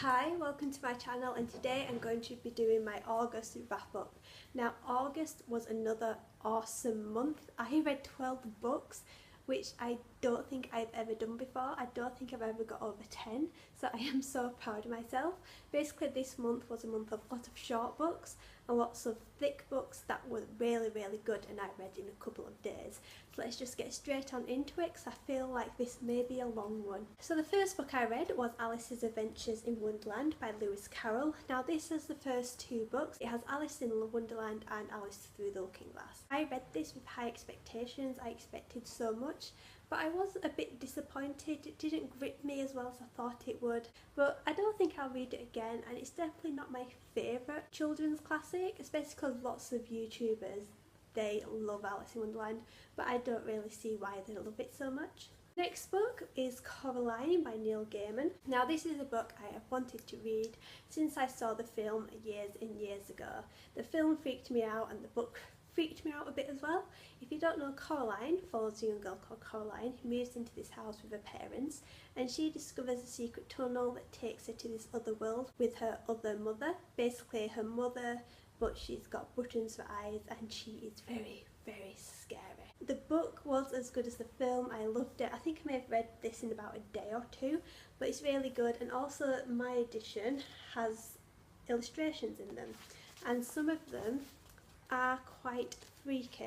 Hi, welcome to my channel, and today I'm going to be doing my August wrap up. Now August was another awesome month. I read 12 books, which I don't think I've ever done before. I don't think I've ever got over 10, so I am so proud of myself. Basically this month was a month of lots of short books and lots of thick books that were really good and I read in a couple of days. So let's just get straight on into it because I feel like this may be a long one. So the first book I read was Alice's Adventures in Wonderland by Lewis Carroll. Now this is the first two books. It has Alice in Wonderland and Alice Through the Looking Glass. I read this with high expectations. I expected so much, but I was a bit disappointed. It didn't grip me as well as I thought it would, but I don't think I'll read it again, and it's definitely not my favourite children's classic, especially because lots of YouTubers, they love Alice in Wonderland, but I don't really see why they love it so much. Next book is Coraline by Neil Gaiman. Now this is a book I have wanted to read since I saw the film years and years ago. The film freaked me out and the book freaked me out a bit as well. If you don't know, Coraline follows a young girl called Coraline who moves into this house with her parents, and she discovers a secret tunnel that takes her to this other world with her other mother. Basically her mother, but she's got buttons for eyes and she is very scary. The book was as good as the film. I loved it. I think I may have read this in about a day or two, but it's really good, and also my edition has illustrations in them and some of them are quite freaky.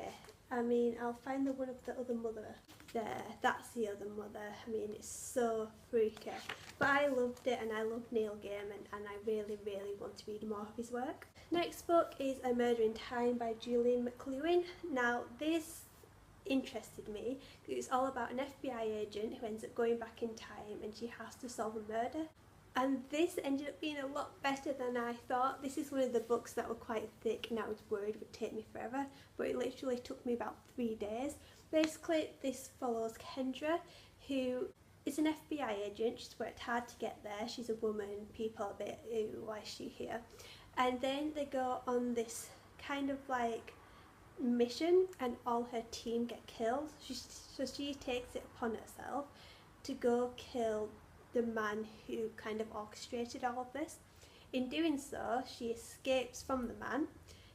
I mean, I'll find the one of the other mother there. That's the other mother. I mean, it's so freaky. But I loved it and I love Neil Gaiman and I really want to read more of his work. Next book is A Murder in Time by Julian McLuhan. Now this interested me because it's all about an FBI agent who ends up going back in time and she has to solve a murder. And this ended up being a lot better than I thought. This is one of the books that were quite thick and I was worried it would take me forever, but it literally took me about 3 days. Basically this follows Kendra, who is an FBI agent. She's worked hard to get there. She's a woman. People are a bit, ew, why is she here? And then they go on this kind of like mission and all her team get killed. So she takes it upon herself to go kill the man who kind of orchestrated all of this. In doing so, she escapes from the man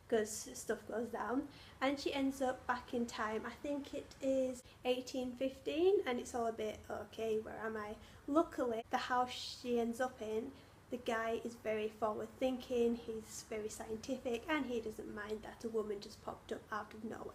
because stuff goes down and she ends up back in time. I think it is 1815 and it's all a bit, okay, where am I? Luckily, the house she ends up in, the guy is very forward thinking, he's very scientific and he doesn't mind that a woman just popped up out of nowhere.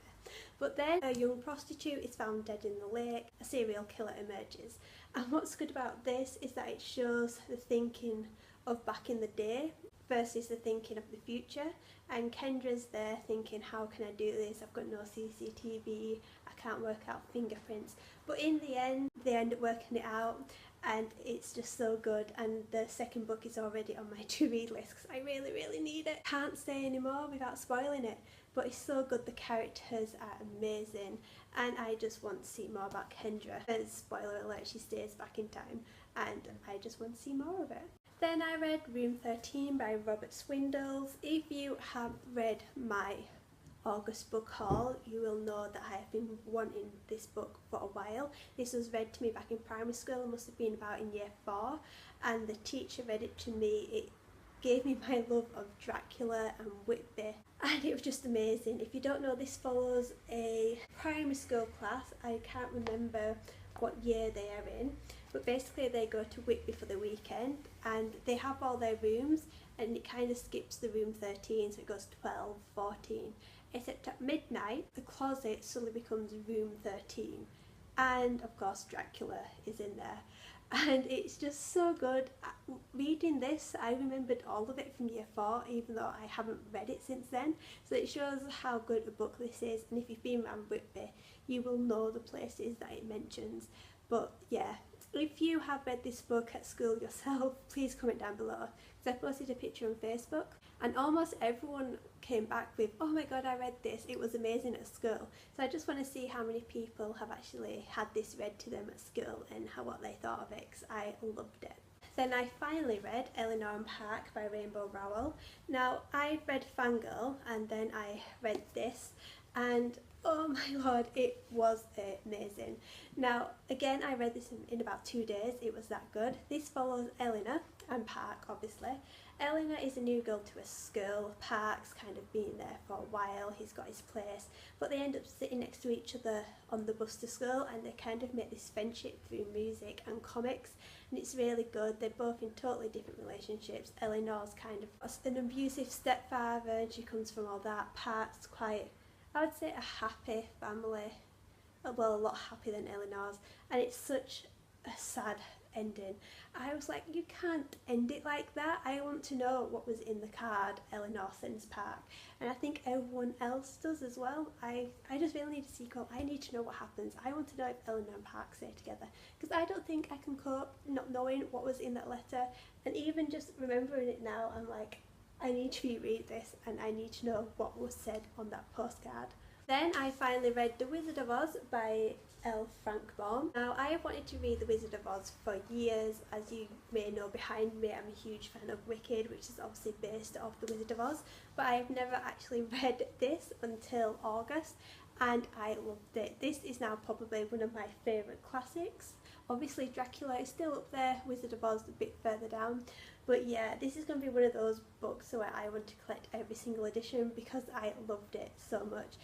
But then a young prostitute is found dead in the lake, a serial killer emerges. And what's good about this is that it shows the thinking of back in the day versus the thinking of the future. And Kendra's there thinking, how can I do this? I've got no CCTV, I can't work out fingerprints. But in the end, they end up working it out and it's just so good. And the second book is already on my to-read list because I really need it. Can't say any more without spoiling it. But it's so good, the characters are amazing and I just want to see more about Kendra. As spoiler alert, she stays back in time and I just want to see more of it. Then I read Room 13 by Robert Swindells. If you have read my August book haul, you will know that I have been wanting this book for a while. This was read to me back in primary school. It must have been about in year 4 and the teacher read it to me. It gave me my love of Dracula and Whitby and it was just amazing. If you don't know, this follows a primary school class. I can't remember what year they are in, but basically they go to Whitby for the weekend and they have all their rooms and it kind of skips the room 13, so it goes 12, 14, except at midnight the closet suddenly becomes room 13 and of course Dracula is in there. And it's just so good. Reading this, I remembered all of it from year 4, even though I haven't read it since then. So it shows how good a book this is, and if you've been around Whitby, you will know the places that it mentions. But yeah, if you have read this book at school yourself, please comment down below, because I posted a picture on Facebook and almost everyone came back with, oh my god, I read this, it was amazing at school. So I just want to see how many people have actually had this read to them at school and what they thought of it, because I loved it. Then I finally read Eleanor Park by Rainbow Rowell. Now I read Fangirl and then I read this and oh my lord, it was amazing. Now again, I read this in about 2 days. It was that good. This follows Eleanor and Park, obviously. Eleanor is a new girl to a school. Park's kind of been there for a while, he's got his place, but they end up sitting next to each other on the bus to school, and they kind of make this friendship through music and comics, and it's really good. They're both in totally different relationships. Eleanor's kind of an abusive stepfather and she comes from all that. Park's quite, I would say, a happy family, well, a lot happier than Eleanor's, and it's such a sad ending. I was like, you can't end it like that. I want to know what was in the card Eleanor sends Park, and I think everyone else does as well. I just really need a sequel. I need to know what happens. I want to know if Eleanor and Park stay together, because I don't think I can cope not knowing what was in that letter, and even just remembering it now, I'm like, I need to reread this and I need to know what was said on that postcard. Then I finally read The Wizard of Oz by L. Frank Baum. Now, I have wanted to read The Wizard of Oz for years. As you may know behind me, I'm a huge fan of Wicked, which is obviously based off The Wizard of Oz, but I have never actually read this until August, and I loved it. This is now probably one of my favourite classics. Obviously Dracula is still up there, Wizard of Oz a bit further down, but yeah, this is going to be one of those books where I want to collect every single edition because I loved it so much.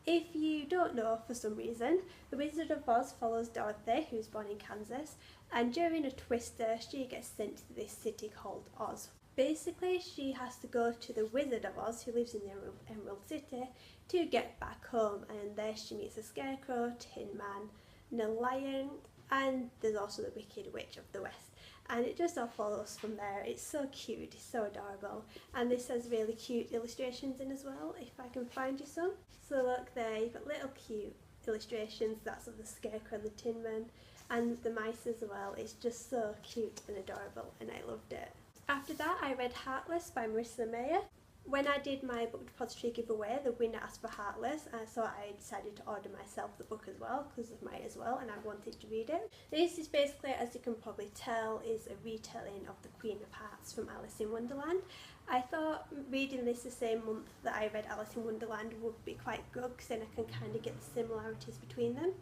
If you don't know for some reason, The Wizard of Oz follows Dorothy, who's born in Kansas, and during a twister she gets sent to this city called Oz. Basically she has to go to the Wizard of Oz, who lives in the Emerald City, to get back home, and there she meets a scarecrow, Tin Man, and a lion, and there's also the Wicked Witch of the West. And it just all follows from there. It's so cute, it's so adorable, and this has really cute illustrations in as well, if I can find you some. So look there, you've got little cute illustrations, that's of the Scarecrow and the Tin Man, and the mice as well. It's just so cute and adorable, and I loved it. After that I read Heartless by Marissa Meyer. When I did my book depository giveaway, the winner asked for Heartless, and so I decided to order myself the book as well, because of might as well, and I wanted to read it. This is basically, as you can probably tell, is a retelling of The Queen of Hearts from Alice in Wonderland. I thought reading this the same month that I read Alice in Wonderland would be quite good, because then I can kind of get the similarities between them.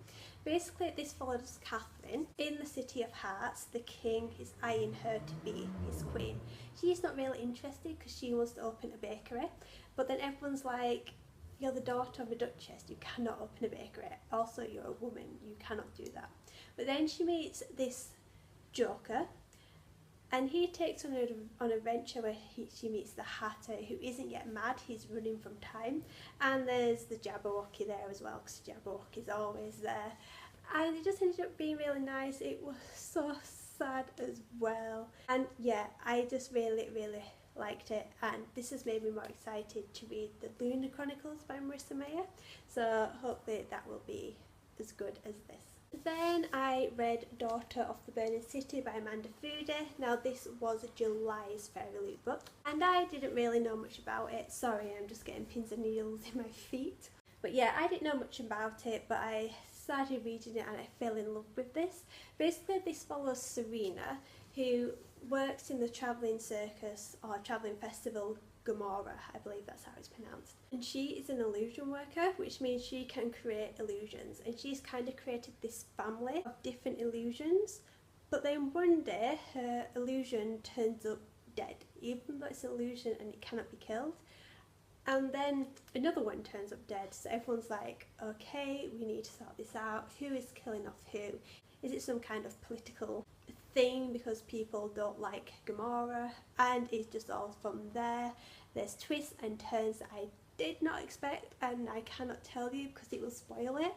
Basically this follows Catherine. In the City of Hearts, the king is eyeing her to be his queen. She's not really interested because she wants to open a bakery, but then everyone's like, you're the daughter of a duchess, you cannot open a bakery. Also, you're a woman, you cannot do that. But then she meets this joker, and he takes her on an adventure where she meets the Hatter, who isn't yet mad, he's running from time. And there's the Jabberwocky there as well, because Jabberwocky's always there. And it just ended up being really nice. It was so sad as well. And yeah, I just really liked it, and this has made me more excited to read The Lunar Chronicles by Marissa Meyer. So hopefully that will be as good as this. Then I read Daughter of the Burning City by Amanda Foody. Now this was July's Fairy Loot book, and I didn't really know much about it. Sorry, I'm just getting pins and needles in my feet. But yeah, I didn't know much about it, but I started reading it and I fell in love with this. Basically this follows Serena, who works in the travelling circus or travelling festival Gomorrah, I believe that's how it's pronounced. And she is an illusion worker, which means she can create illusions, and she's kind of created this family of different illusions. But then one day her illusion turns up dead, even though it's an illusion and it cannot be killed. And then another one turns up dead, so everyone's like, okay, we need to sort this out. Who is killing off who? Is it some kind of political thing because people don't like Gomorrah? And it's just all from there. There's twists and turns that I did not expect, and I cannot tell you because it will spoil it.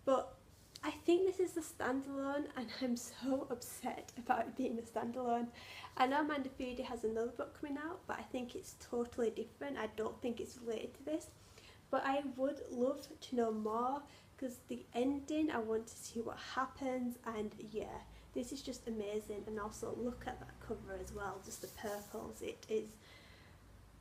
But I think this is a standalone, and I'm so upset about it being a standalone. I know Amanda Foody has another book coming out, but I think it's totally different. I don't think it's related to this. But I would love to know more, because the ending, I want to see what happens, and yeah, this is just amazing. And also look at that cover as well, just the purples. It is,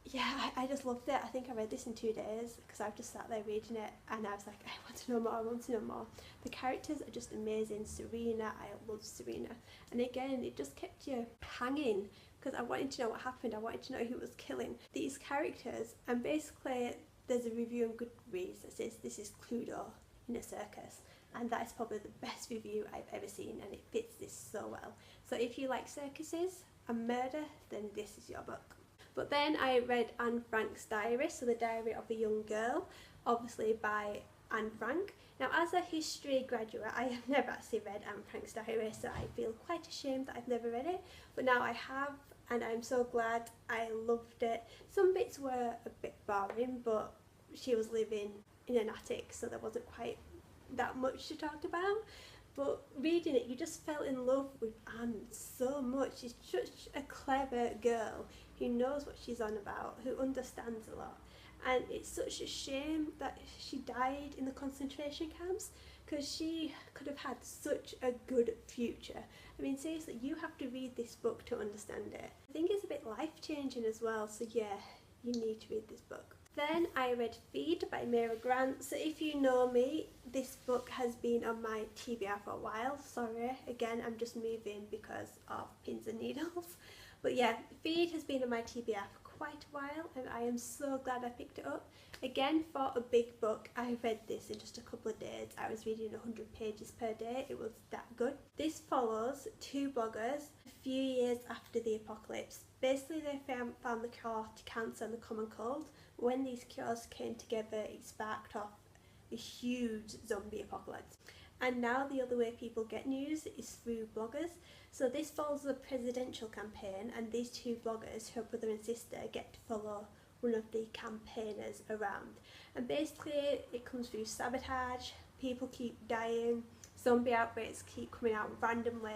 yeah, I just loved it. I think I read this in 2 days because I've just sat there reading it, and I was like, I want to know more, I want to know more. The characters are just amazing. Serena, I love Serena, and again it just kept you hanging because I wanted to know what happened. I wanted to know who was killing these characters. And basically there's a review on Goodreads that says this is Cluedo in a circus, and that is probably the best review I've ever seen, and it fits this so well. So if you like circuses, a murder, then this is your book. But then I read Anne Frank's diary, so the diary of a young girl, obviously by Anne Frank. Now, as a history graduate, I have never actually read Anne Frank's diary, so I feel quite ashamed that I've never read it, but now I have, and I'm so glad. I loved it. Some bits were a bit boring, but she was living in an attic, so there wasn't quite that much to talk about. But reading it, you just fell in love with Anne so much. She's such a clever girl who knows what she's on about, who understands a lot. And it's such a shame that she died in the concentration camps, because she could have had such a good future. I mean, seriously, you have to read this book to understand it. I think it's a bit life-changing as well, so yeah, you need to read this book. Then I read Feed by Mira Grant. So if you know me, this book has been on my TBR for a while. Sorry, again, I'm just moving because of pins and needles. But yeah, Feed has been on my TBR for quite a while, and I am so glad I picked it up. Again, for a big book, I read this in just a couple of days. I was reading 100 pages per day. It was that good. This follows two bloggers a few years after the apocalypse. Basically, they found the cure to cancer and the common cold. When these cures came together, it sparked off a huge zombie apocalypse. And now the other way people get news is through bloggers. So this follows the presidential campaign, and these two bloggers, her brother and sister, get to follow one of the campaigners around. And basically it comes through sabotage, people keep dying, zombie outbreaks keep coming out randomly.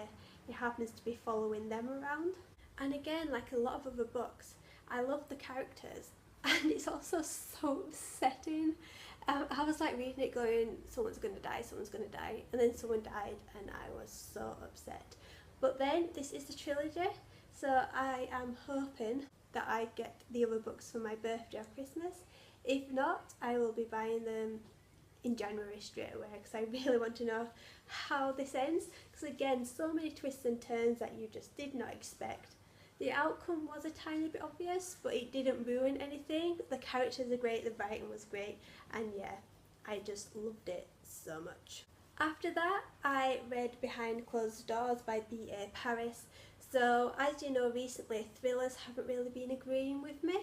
It happens to be following them around. And again, like a lot of other books, I love the characters, and it's also so upsetting. I was like reading it going, someone's going to die, someone's going to die, and then someone died and I was so upset. But then this is the trilogy, so I am hoping that I get the other books for my birthday or Christmas. If not, I will be buying them in January straight away, because I really want to know how this ends, because again, so many twists and turns that you just did not expect. The outcome was a tiny bit obvious, but it didn't ruin anything. The characters are great, the writing was great, and yeah, I just loved it so much. After that, I read Behind Closed Doors by B.A. Paris. So, as you know, recently thrillers haven't really been agreeing with me,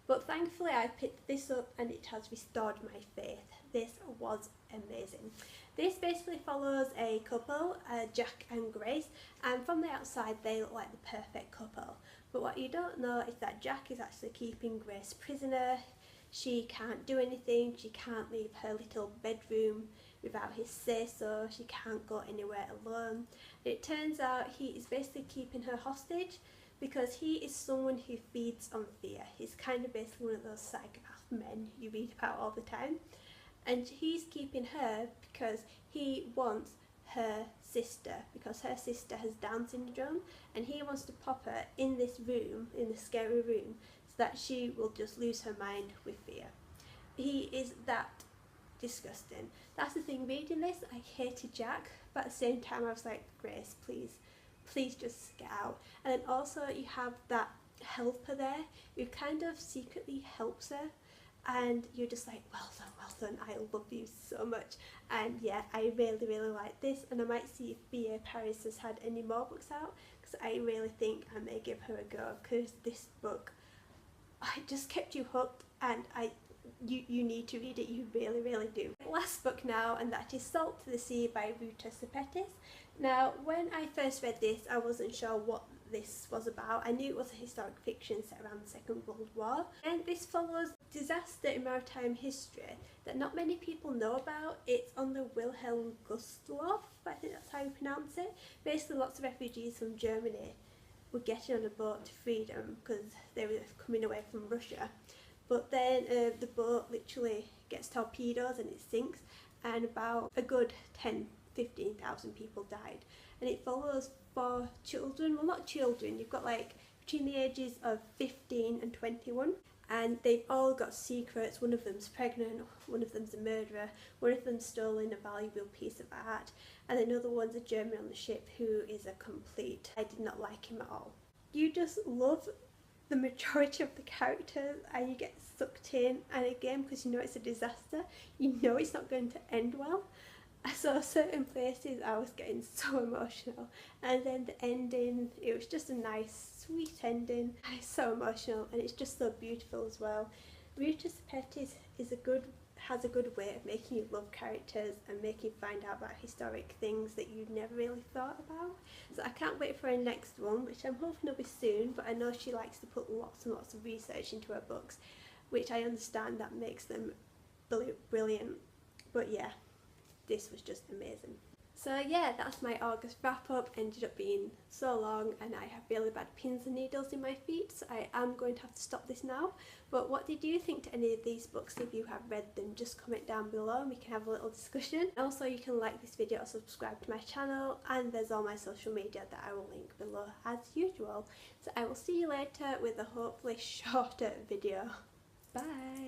but thankfully I picked this up and it has restored my faith. This was amazing. This basically follows a couple, Jack and Grace, and from the outside they look like the perfect couple. But what you don't know is that Jack is actually keeping Grace prisoner. She can't do anything, she can't leave her little bedroom without his say-so, she can't go anywhere alone. And it turns out he is basically keeping her hostage because he is someone who feeds on fear. He's kind of basically one of those psychopath men you read about all the time. And he's keeping her because he wants her sister, because her sister has Down syndrome, and he wants to pop her in this room, in the scary room, so that she will just lose her mind with fear. He is that disgusting. That's the thing, reading this, I hated Jack, but at the same time I was like, Grace, please just get out. And then also you have that helper there who kind of secretly helps her, and you're just like, well done, I love you so much. And yeah, I really like this, and I might see if B.A. Paris has had any more books out, because I really think I may give her a go, because this book, I just kept you hooked, and you need to read it, you really do. Last book now, and that is Salt to the Sea by Ruta Sepetys. Now, when I first read this, I wasn't sure what this was about. I knew it was a historic fiction set around the Second World War, and this follows disaster in maritime history that not many people know about. It's on the Wilhelm Gustloff, I think that's how you pronounce it. Basically, lots of refugees from Germany were getting on a boat to freedom because they were coming away from Russia. But then the boat literally gets torpedoed and it sinks, and about a good 15,000 people died. And it follows 4 children, well not children, you've got like between the ages of 15 and 21, and they've all got secrets. One of them's pregnant, one of them's a murderer, one of them's stolen a valuable piece of art, and another one's a German on the ship who is a complete, I did not like him at all. You just love the majority of the characters and you get sucked in, and again, because you know it's a disaster, you know it's not going to end well. I saw certain places I was getting so emotional, and then the ending, it was just a nice sweet ending. It's so emotional and it's just so beautiful as well. Rita Sepetys has a good way of making you love characters and making you find out about historic things that you'd never really thought about. So I can't wait for her next one, which I'm hoping will be soon, but I know she likes to put lots and lots of research into her books, which I understand that makes them brilliant. But yeah, this was just amazing. So yeah, that's my August wrap up. Ended up being so long and I have really bad pins and needles in my feet, so I am going to have to stop this now. But what did you think to any of these books? If you have read them, just comment down below and we can have a little discussion. Also, you can like this video or subscribe to my channel, and there's all my social media that I will link below as usual. So I will see you later with a hopefully shorter video. Bye!